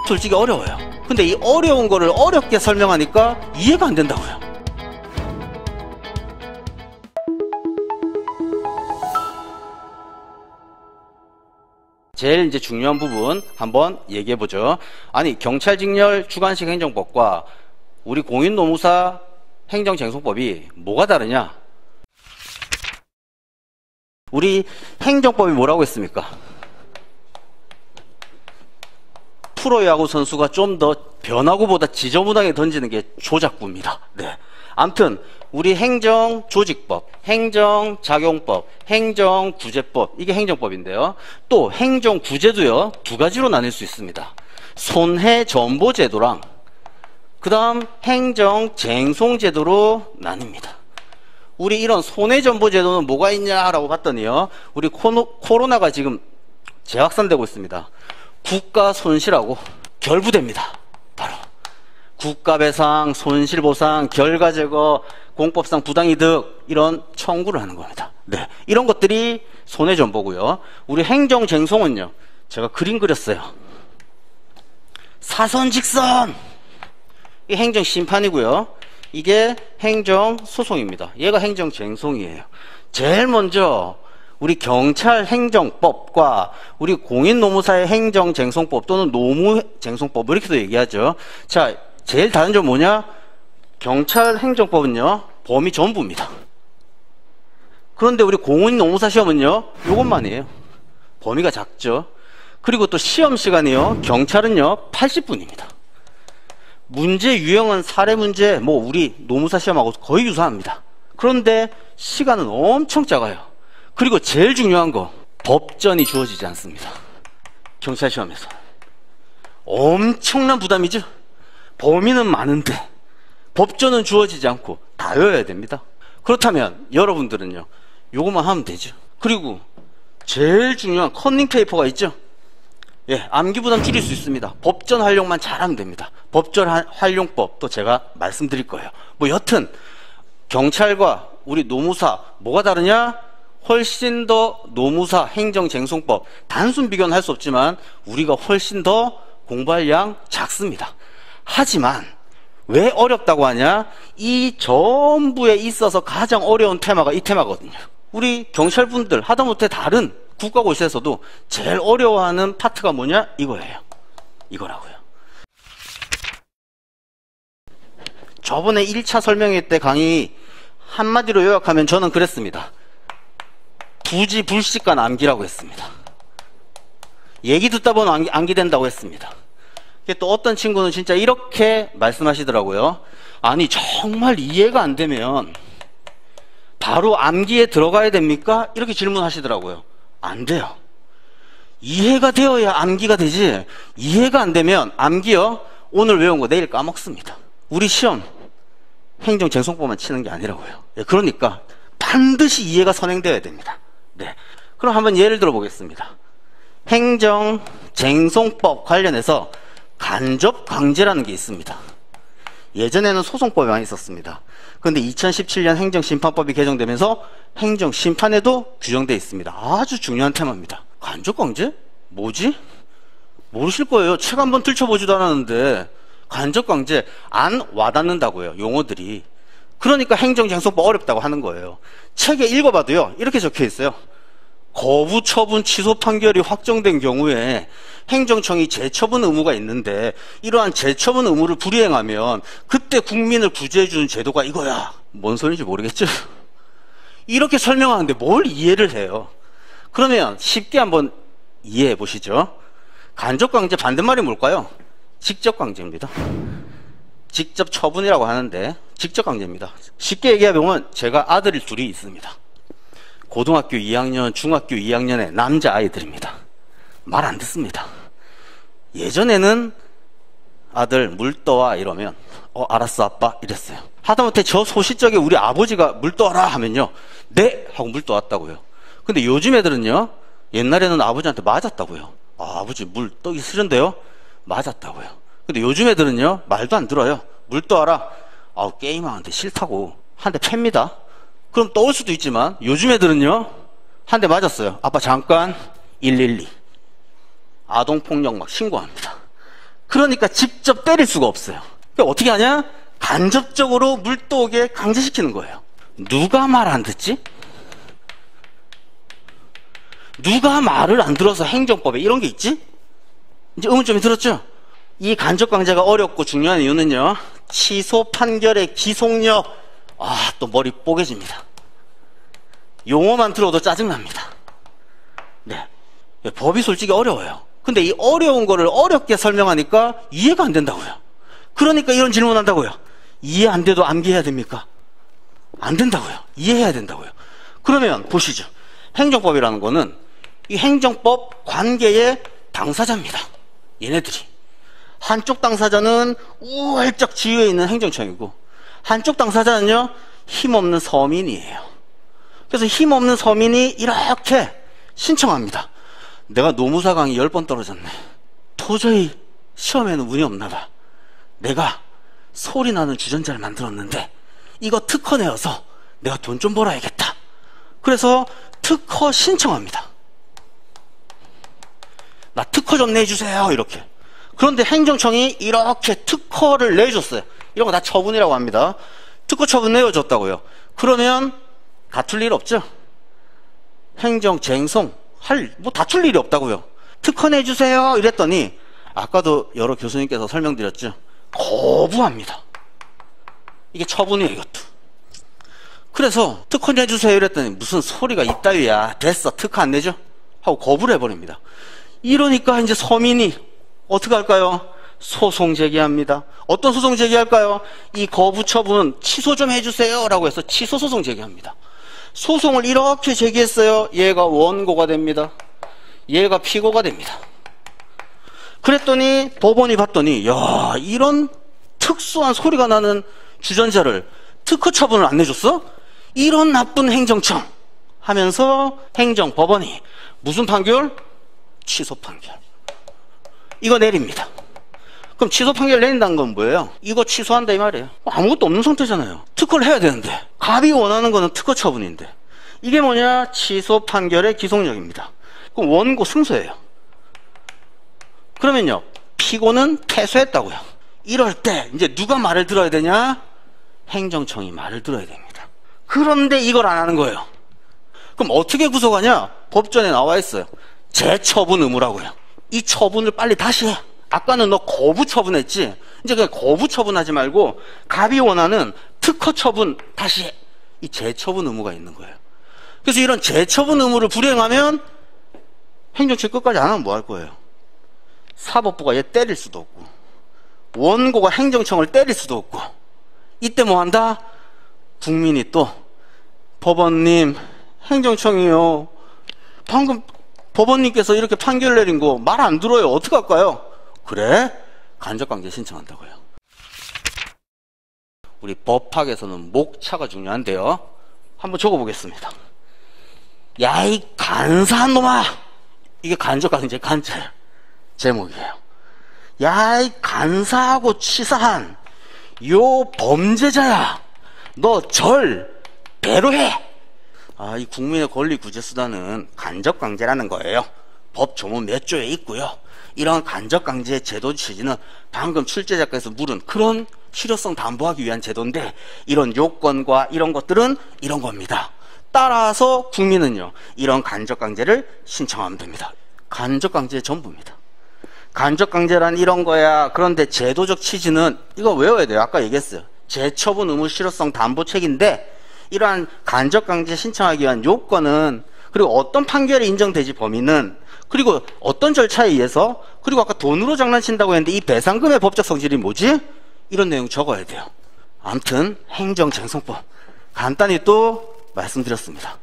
솔직히 어려워요. 근데 이 어려운 거를 어렵게 설명하니까 이해가 안 된다고요. 제일 이제 중요한 부분 한번 얘기해 보죠. 아니, 경찰직렬 주관식 행정법과 우리 공인노무사 행정쟁송법이 뭐가 다르냐? 우리 행정법이 뭐라고 했습니까? 프로야구 선수가 좀 더 변화구보다 지저분하게 던지는 게 조작구입니다. 네. 아무튼 우리 행정조직법, 행정작용법, 행정구제법, 이게 행정법인데요. 또 행정구제도요, 두 가지로 나뉠 수 있습니다. 손해전보제도랑 그 다음 행정쟁송제도로 나뉩니다. 우리 이런 손해전보제도는 뭐가 있냐라고 봤더니요, 우리 코로나가 지금 재확산되고 있습니다. 국가손실하고 결부됩니다. 바로 국가배상, 손실보상, 결과제거, 공법상 부당이득, 이런 청구를 하는 겁니다. 네, 이런 것들이 손해전보고요. 우리 행정쟁송은요, 제가 그림 그렸어요. 사선직선, 이 행정심판이고요. 이게 행정소송입니다. 얘가 행정쟁송이에요. 제일 먼저 우리 경찰 행정법과 우리 공인노무사의 행정쟁송법 또는 노무쟁송법, 이렇게도 얘기하죠. 자, 제일 다른 점 뭐냐? 경찰 행정법은요, 범위 전부입니다. 그런데 우리 공인노무사 시험은요, 요것만이에요. 범위가 작죠. 그리고 또 시험 시간이요, 경찰은요 80분입니다. 문제 유형은 사례 문제, 우리 노무사 시험하고 거의 유사합니다. 그런데 시간은 엄청 작아요. 그리고 제일 중요한 거, 법전이 주어지지 않습니다. 경찰 시험에서 엄청난 부담이죠. 범위는 많은데 법전은 주어지지 않고 다 외워야 됩니다. 그렇다면 여러분들은요, 요것만 하면 되죠. 그리고 제일 중요한 커닝 페이퍼가 있죠. 예, 암기 부담 줄일 수 있습니다. 법전 활용만 잘하면 됩니다. 법전 활용법도 제가 말씀드릴 거예요. 여튼 경찰과 우리 노무사 뭐가 다르냐? 훨씬 더 노무사 행정쟁송법, 단순 비교는 할 수 없지만 우리가 훨씬 더 공부할 양 작습니다. 하지만 왜 어렵다고 하냐? 이 전부에 있어서 가장 어려운 테마가 이 테마거든요. 우리 경찰분들 하다못해 다른 국가고시에서도 제일 어려워하는 파트가 뭐냐? 이거예요. 이거라고요. 저번에 1차 설명회 때 강의 한마디로 요약하면 저는 그랬습니다. 부지불식간 암기라고 했습니다. 얘기 듣다 보면 암기된다고 했습니다. 또 어떤 친구는 진짜 이렇게 말씀하시더라고요. 아니, 정말 이해가 안 되면 바로 암기에 들어가야 됩니까? 이렇게 질문하시더라고요. 안 돼요. 이해가 되어야 암기가 되지, 이해가 안 되면 암기요, 오늘 외운 거 내일 까먹습니다. 우리 시험 행정쟁송법만 치는 게 아니라고요. 그러니까 반드시 이해가 선행되어야 됩니다. 네, 그럼 한번 예를 들어 보겠습니다. 행정쟁송법 관련해서 간접강제라는 게 있습니다. 예전에는 소송법에만 있었습니다. 그런데 2017년 행정심판법이 개정되면서 행정심판에도 규정되어 있습니다. 아주 중요한 테마입니다. 간접강제? 뭐지? 모르실 거예요. 책 한번 들춰보지도 않았는데. 간접강제 안 와닿는다고요, 용어들이. 그러니까 행정쟁송법 어렵다고 하는 거예요. 책에 읽어봐도요, 이렇게 적혀 있어요. 거부 처분 취소 판결이 확정된 경우에 행정청이 재처분 의무가 있는데, 이러한 재처분 의무를 불이행하면 그때 국민을 구제해주는 제도가 이거야. 뭔 소리인지 모르겠죠? 이렇게 설명하는데 뭘 이해를 해요? 그러면 쉽게 한번 이해해 보시죠. 간접강제 반대말이 뭘까요? 직접강제입니다. 직접 처분이라고 하는데 직접강제입니다. 쉽게 얘기해보면 제가 아들이 둘이 있습니다. 고등학교 2학년, 중학교 2학년의 남자아이들입니다. 말 안 듣습니다. 예전에는 아들 물 떠와 이러면 알았어 아빠 이랬어요. 하다못해 저 소시적에 우리 아버지가 물 떠와라 하면요, 네 하고 물 떠왔다고요. 근데 요즘 애들은요, 옛날에는 아버지한테 맞았다고요. 아버지 물 떠기 싫은데요? 맞았다고요. 근데 요즘 애들은요, 말도 안 들어요. 물 떠와라. 게임하는데 싫다고 한 대 팹니다. 그럼 떠올 수도 있지만 요즘 애들은요, 한 대 맞았어요. 아빠 잠깐 112. 아동폭력 막 신고합니다. 그러니까 직접 때릴 수가 없어요. 그러니까 어떻게 하냐? 간접적으로 물도에게 강제시키는 거예요. 누가 말 안 듣지? 누가 말을 안 들어서 행정법에 이런 게 있지? 이제 의문점이 들었죠? 이 간접 강제가 어렵고 중요한 이유는요, 취소 판결의 기속력. 또 머리 뽀개집니다. 용어만 들어도 짜증납니다. 네. 법이 솔직히 어려워요. 근데 이 어려운 거를 어렵게 설명하니까 이해가 안 된다고요. 그러니까 이런 질문 한다고요. 이해 안 돼도 암기해야 됩니까? 안 된다고요. 이해해야 된다고요. 그러면 보시죠. 행정법이라는 거는 이 행정법 관계의 당사자입니다. 얘네들이. 한쪽 당사자는 우월적 지위에 있는 행정청이고, 한쪽 당사자는요, 힘없는 서민이에요. 그래서 힘없는 서민이 이렇게 신청합니다. 내가 노무사 강의 10번 떨어졌네. 도저히 시험에는 운이 없나 봐. 내가 소리 나는 주전자를 만들었는데 이거 특허 내어서 내가 돈 좀 벌어야겠다. 그래서 특허 신청합니다. 나 특허 좀 내주세요. 이렇게. 그런데 행정청이 이렇게 특허를 내줬어요. 이런 거 다 처분이라고 합니다. 특허 처분 내어줬다고요. 그러면 다툴 일 없죠? 행정쟁송 다툴 일이 없다고요. 특허 내주세요 이랬더니 아까도 여러 교수님께서 설명드렸죠. 거부합니다. 이게 처분이에요, 이것도. 그래서 특허 내주세요 이랬더니 무슨 소리가 이따위야. 됐어, 특허 안 내죠? 하고 거부를 해버립니다. 이러니까 이제 서민이 어떻게 할까요? 소송 제기합니다. 어떤 소송 제기할까요? 이 거부 처분 취소 좀 해주세요 라고 해서 취소 소송 제기합니다. 소송을 이렇게 제기했어요. 얘가 원고가 됩니다. 얘가 피고가 됩니다. 그랬더니 법원이 봤더니 야, 이런 특수한 소리가 나는 주전자를 특허 처분을 안 내줬어? 이런 나쁜 행정청 하면서 행정법원이 무슨 판결? 취소 판결. 이거 내립니다. 그럼 취소 판결 내린다는 건 뭐예요? 이거 취소한다 이 말이에요. 아무것도 없는 상태잖아요. 특허를 해야 되는데 갑이 원하는 거는 특허 처분인데 이게 뭐냐? 취소 판결의 기속력입니다. 그럼 원고 승소예요. 그러면요, 피고는 패소했다고요. 이럴 때 이제 누가 말을 들어야 되냐? 행정청이 말을 들어야 됩니다. 그런데 이걸 안 하는 거예요. 그럼 어떻게 구속하냐? 법전에 나와 있어요. 재처분 의무라고요. 이 처분을 빨리 다시 해. 아까는 너 거부 처분했지? 이제 그냥 거부 처분하지 말고 갑이 원하는 특허 처분 다시 해. 이 재처분 의무가 있는 거예요. 그래서 이런 재처분 의무를 불이행하면 행정처 끝까지 안 하면 뭐 할 거예요? 사법부가 얘 때릴 수도 없고 원고가 행정청을 때릴 수도 없고 이때 뭐 한다? 국민이 또 법원님, 행정청이요. 방금 법원님께서 이렇게 판결 내린 거 말 안 들어요. 어떡할까요? 그래? 간접강제 신청한다고요. 우리 법학에서는 목차가 중요한데요. 한번 적어보겠습니다. 야, 이 간사한 놈아! 이게 간접강제 간자예요. 제목이에요. 야, 이 간사하고 치사한 요 범죄자야. 너 절 배로해. 이 국민의 권리 구제 수단은 간접강제라는 거예요. 법 조문 몇 조에 있고요. 이런 간접강제 제도 취지는 방금 출제자께서 물은 그런 실효성 담보하기 위한 제도인데 이런 요건과 이런 것들은 이런 겁니다. 따라서 국민은요, 이런 간접강제를 신청하면 됩니다. 간접강제의 전부입니다. 간접강제란 이런 거야. 그런데 제도적 취지는 이거 외워야 돼요. 아까 얘기했어요. 재처분 의무 실효성 담보책인데 이러한 간접강제 신청하기 위한 요건은, 그리고 어떤 판결이 인정되지 범위는, 그리고 어떤 절차에 의해서, 그리고 아까 돈으로 장난친다고 했는데 이 배상금의 법적 성질이 뭐지? 이런 내용 적어야 돼요. 아무튼 행정쟁송법 간단히 또 말씀드렸습니다.